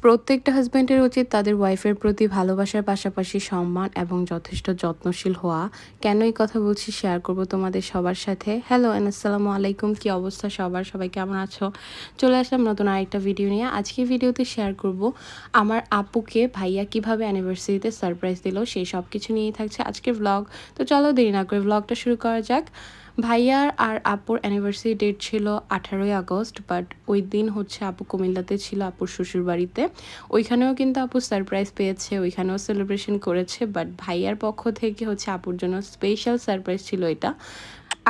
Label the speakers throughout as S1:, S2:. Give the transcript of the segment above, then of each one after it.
S1: প্রত্যেকটা হাজব্যান্ডের উচিত তাদের ওয়াইফের প্রতি ভালোবাসার পাশাপাশি সম্মান এবং যথেষ্ট যত্নশীল হওয়া। কেন এই কথা বলছি শেয়ার করব তোমাদের সবার সাথে। হ্যালো এন্ড আসসালামু আলাইকুম, কি অবস্থা সবার, সবাই কেমন আছো? চলে আসলাম নতুন আরেকটা ভিডিও নিয়ে। আজকে ভিডিওতে শেয়ার করব আমার আপুকে ভাইয়া কিভাবে অ্যানিভার্সারিতে সারপ্রাইজ দিল, সেই সব কিছু নিয়েই থাকছে আজকের ব্লগ। তো চলো দেরি না করে ব্লগটা শুরু করা যাক। ভাইয়ার আর আপুর অ্যানিভার্সারি ডেট ছিল 18ই আগস্ট, বাট ওই দিন হচ্ছে আপু কুমিল্লাতে ছিল আপুর শ্বশুর বাড়িতে। ওইখানেও কিন্তু আপু সারপ্রাইজ পেয়েছে, ওইখানেও সেলিব্রেশন করেছে, বাট ভাইয়ার পক্ষ থেকে হচ্ছে আপুর জন্য স্পেশাল সারপ্রাইজ ছিল এটা।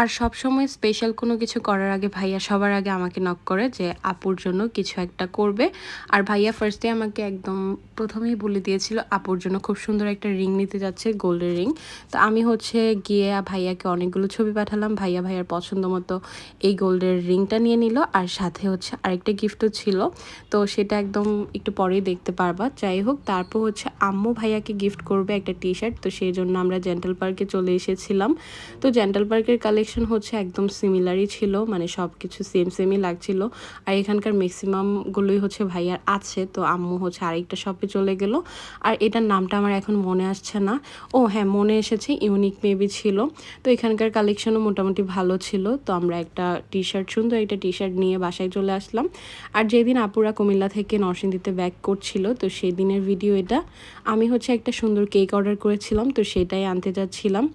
S1: আর সবসময় স্পেশাল কোনো কিছু করার আগে ভাইয়া সবার আগে আমাকে নক করে যে আপুর জন্য কিছু একটা করবে। আর ভাইয়া ফার্স্টে আমাকে একদম প্রথমেই বলে দিয়েছিল আপুর জন্য খুব সুন্দর একটা রিং নিতে যাচ্ছে, গোল্ডের রিং। তো আমি হচ্ছে গিয়ে ভাইয়াকে অনেকগুলো ছবি পাঠালাম, ভাইয়ার পছন্দ মতো এই গোল্ডের রিংটা নিয়ে নিল। আর সাথে হচ্ছে আরেকটা গিফটও ছিল, তো সেটা একদম একটু পরেই দেখতে পারবা। যাই হোক, তারপর হচ্ছে আম্মু ভাইয়াকে গিফট করবে একটা টি শার্ট, তো সেই জন্য আমরা জেন্টাল পার্কে চলে এসেছিলাম। তো জেন্টাল পার্কের কালেকশন হচ্ছে একদম সিমিলারই ছিল, মানে সব কিছু সেমই লাগছিল। আর এখানকার ম্যাক্সিমামগুলোই হচ্ছে ভাইয়ার আছে। তো আম্মু হচ্ছে আরেকটা শপে চলে গেল, আর এটার নামটা আমার এখন মনে আসছে না। ও হ্যাঁ, মনে এসেছে, ইউনিক মেবি ছিল। তো এখানকার কালেকশনও মোটামুটি ভালো ছিল। তো আমরা একটা টি শার্ট, সুন্দর একটা টি শার্ট নিয়ে বাসায় চলে আসলাম। আর যেদিন আপুরা কুমিল্লা থেকে নরসিংদীতে ব্যাক করছিল, তো সেই দিনের ভিডিও এটা। আমি হচ্ছে একটা সুন্দর কেক অর্ডার করেছিলাম, তো সেটাই আনতে যাচ্ছিলাম।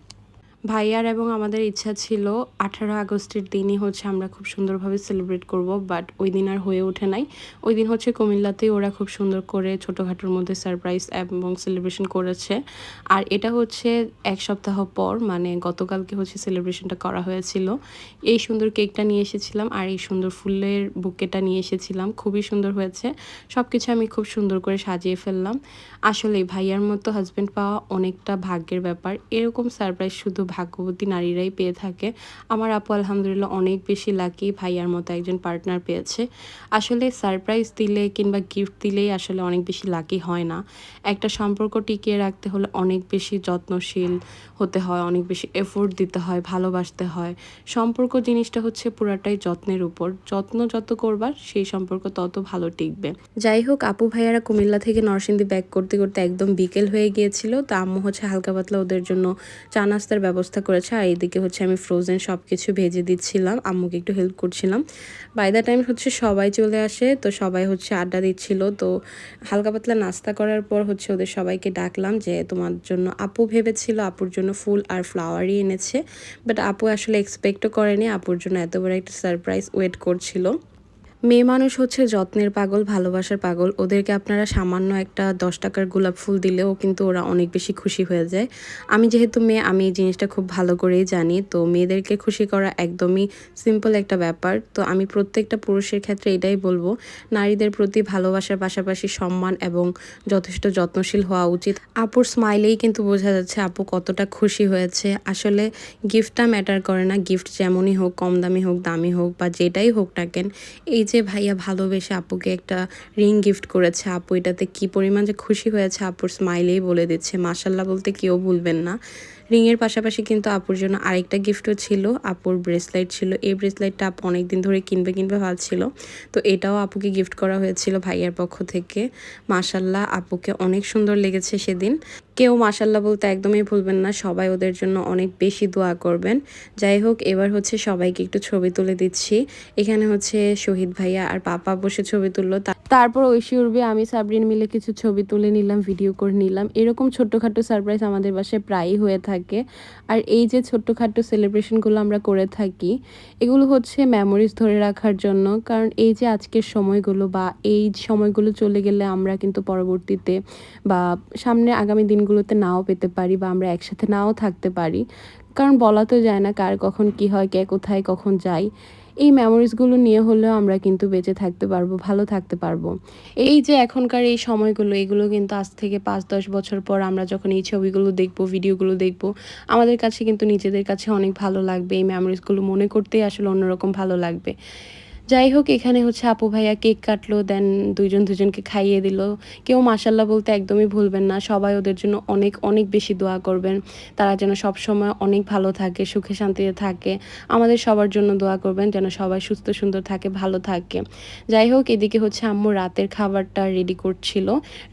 S1: ভাইয়ার এবং আমাদের ইচ্ছা ছিল 18 আগস্টের দিনই হচ্ছে আমরা খুব সুন্দরভাবে সেলিব্রেট করব, বাট ওই দিন আর হয়ে ওঠে নাই। ওই দিন হচ্ছে কুমিল্লাতেই ওরা খুব সুন্দর করে ছোটোখাটোর মধ্যে সারপ্রাইজ এবং সেলিব্রেশন করেছে। আর এটা হচ্ছে এক সপ্তাহ পর, মানে গতকালকে হচ্ছে সেলিব্রেশনটা করা হয়েছিল। এই সুন্দর কেকটা নিয়ে এসেছিলাম আর এই সুন্দর ফুলের বুকেটা নিয়ে এসেছিলাম, খুবই সুন্দর হয়েছে। সব কিছু আমি খুব সুন্দর করে সাজিয়ে ফেললাম। আসলে ভাইয়ার মতো হাজব্যান্ড পাওয়া অনেকটা ভাগ্যের ব্যাপার। এরকম সারপ্রাইজ শুধু ভাগ্যবতী নারীরাই পেয়ে থাকে। আমার আপু আলহামদুলিল্লাহ অনেক বেশি লাকি, ভাইয়ার মতো একজন পার্টনার পেয়েছে। আসলে সারপ্রাইজ দিলে কিংবা গিফট দিলেই আসলে অনেক বেশি লাকি হয় না। একটা সম্পর্ক টিকিয়ে রাখতে হলে অনেক বেশি যত্নশীল হতে হয়, অনেক বেশি এফোর্ট দিতে হয়, ভালোবাসতে হয়। সম্পর্ক জিনিসটা হচ্ছে পুরাটাই যত্নের উপর। যত্ন যত করবার সেই সম্পর্ক তত ভালো টিকবে। যাই হোক, আপু ভাইয়ারা কুমিল্লা থেকে নরসিংদী ব্যাক করতে করতে একদম বিকেল হয়ে গিয়েছিল। তো আম্মু হচ্ছে হালকা পাতলা ওদের জন্য চা নাস্তার ব্যবস্থা করেছে, আর এইদিকে হচ্ছে আমি ফ্রোজেন সব কিছু ভেজে দিচ্ছিলাম, আম্মুকে একটু হেল্প করছিলাম। বাই দ্য টাইম হচ্ছে সবাই চলে আসে, তো সবাই হচ্ছে আড্ডা দিচ্ছিল। তো হালকা পাতলা নাস্তা করার পর হচ্ছে ওদের সবাইকে ডাকলাম যে তোমার জন্য আপু ভেবেছিল আপুর জন্য ফুল আর ফ্লাওয়ারই এনেছে, বাট আপু আসলে এক্সপেক্টও করেনি আপুর জন্য এত বড় একটা সারপ্রাইজ ওয়েট করছিল। মেয়ে মানুষ হচ্ছে যত্নের পাগল, ভালোবাসার পাগল। ওদেরকে আপনারা সামান্য একটা 10 টাকার গোলাপ ফুল দিলেও কিন্তু ওরা অনেক বেশি খুশি হয়ে যায়। আমি যেহেতু মেয়ে, আমি এই জিনিসটা খুব ভালো করেই জানি। তো মেয়েদেরকে খুশি করা একদমই সিম্পল একটা ব্যাপার। তো আমি প্রত্যেকটা পুরুষের ক্ষেত্রে এটাই বলবো, নারীদের প্রতি ভালোবাসার পাশাপাশি সম্মান এবং যথেষ্ট যত্নশীল হওয়া উচিত। আপুর স্মাইলেই কিন্তু বোঝা যাচ্ছে আপু কতটা খুশি হয়েছে। আসলে গিফটটা ম্যাটার করে না, গিফট যেমনই হোক, কম দামি হোক, দামি হোক, বা যেটাই হোক না কেন, এই যে ভাইয়া ভালোবেসে আপুকে একটা রিং গিফট করেছে, আপু এটাতে কি পরিমাণ যে খুশি হয়েছে আপুর স্মাইলেই বলে দিচ্ছে। মাশাল্লাহ বলতে কেউ ভুলবেন না। রিংয়ের পাশাপাশি কিন্তু আপুর জন্য আরেকটা গিফটও ছিল, আপুর ব্রেসলাইট ছিল। এই ব্রেসলাইটটা আপু অনেকদিন ধরে কিনবে ভাবছিল, তো এটাও আপুকে গিফট করা হয়েছিল ভাইয়ার পক্ষ থেকে। মাশাল্লাহ আপুকে অনেক সুন্দর লেগেছে সেদিন। কেউ মাশাল্লাহ বলতে একদমই ভুলবেন না, সবাই ওদের জন্য অনেক বেশি দোয়া করবেন। যাই হোক, এবার হচ্ছে সবাইকে একটু ছবি তুলে দিচ্ছি। এখানে হচ্ছে শহীদ ভাইয়া আর পাপা বসে ছবি তুললো, তারপর ঐশী উর্বি আমি সাবরিন মিলে কিছু ছবি তুলে নিলাম, ভিডিও করে নিলাম। এরকম ছোট্টখাটো সারপ্রাইজ আমাদের বাসায় প্রায়ই হয়ে থাকে। আর এই যে ছোট্টখাটো সেলিব্রেশনগুলো আমরা করে থাকি, এগুলো হচ্ছে মেমোরিজ ধরে রাখার জন্য। কারণ এই যে আজকের সময়গুলো বা এই সময়গুলো চলে গেলে আমরা কিন্তু পরবর্তীতে বা সামনে আগামী দিনগুলোতে নাও পেতে পারি, বা আমরা একসাথে নাও থাকতে পারি। কারণ বলা তো যায় না কার কখন কি হয়, কে কোথায় কখন যায়। এই মেমোরিজগুলো নিয়ে হলেও আমরা কিন্তু বেঁচে থাকতে পারবো, ভালো থাকতে পারবো। এই যে এখনকার এই সময়গুলো, এগুলো কিন্তু আজ থেকে 5-10 বছর পর আমরা যখন এই ছবিগুলো দেখবো, ভিডিওগুলো দেখবো, আমাদের কাছে কিন্তু নিজেদের কাছে অনেক ভালো লাগবে। এই মেমোরিজগুলো মনে করতেই আসলে অন্যরকম ভালো লাগবে। যাই হোক এখানে হচ্ছে আপু ভাইয়া কেক কাটলো, দেন দুইজন দুজনকে খাইয়ে দিল। কেউ মাশাল্লাহ বলতে একদমই ভুলবেন না। সবাই ওদের জন্য অনেক অনেক বেশি দোয়া করবেন। তারা যেন সবসময় অনেক ভালো থাকে, সুখে শান্তিতে থাকে। আমাদের সবার জন্য দোয়া করবেন যেন সবাই সুস্থ সুন্দর থাকে, ভালো থাকে। যাই হোক এদিকে হচ্ছে আম্মু রাতের খাবারটা রেডি করছিল।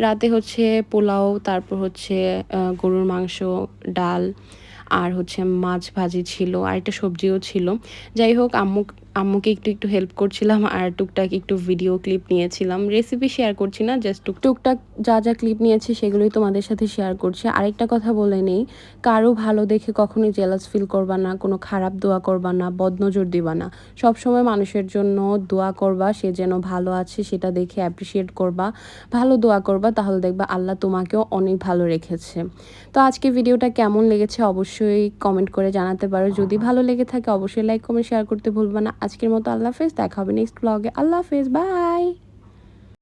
S1: রাতে হচ্ছে পোলাও, তারপর হচ্ছে গরুর মাংস, ডাল আর হচ্ছে মাছ ভাজি ছিল, আর একটা সবজিও ছিল। যাই হোক আম্মুকে একটু হেল্প করছিলাম আর টুকটাক একটু ভিডিও ক্লিপ নিয়েছিলাম। রেসিপি শেয়ার করছি না, জাস্ট টুকটাক যা ক্লিপ নিয়েছি সেগুলোই তোমাদের সাথে শেয়ার করছি। আরেকটা কথা বলে নেই, কারো ভালো দেখে কখনোই জেলাস ফিল করবা না, কোনো খারাপ দোয়া করবা না, বদনজর দিবা না। সবসময় মানুষের জন্য দোয়া করবা, সে যেন ভালো আছে সেটা দেখে অ্যাপ্রিসিয়েট করবা, ভালো দোয়া করবা, তাহলে দেখবা আল্লাহ তোমাকেও অনেক ভালো রেখেছে। তো আজকে ভিডিওটা কেমন লেগেছে অবশ্যই কমেন্ট করে জানাতে পারো। যদি ভালো লেগে থাকে অবশ্যই লাইক কমেন্ট শেয়ার করতে ভুলবা না। আজকের মতো আল্লাহ হাফেজ, দেখা হবে নেক্সট ব্লগে। আল্লাহ হাফেজ, বাই।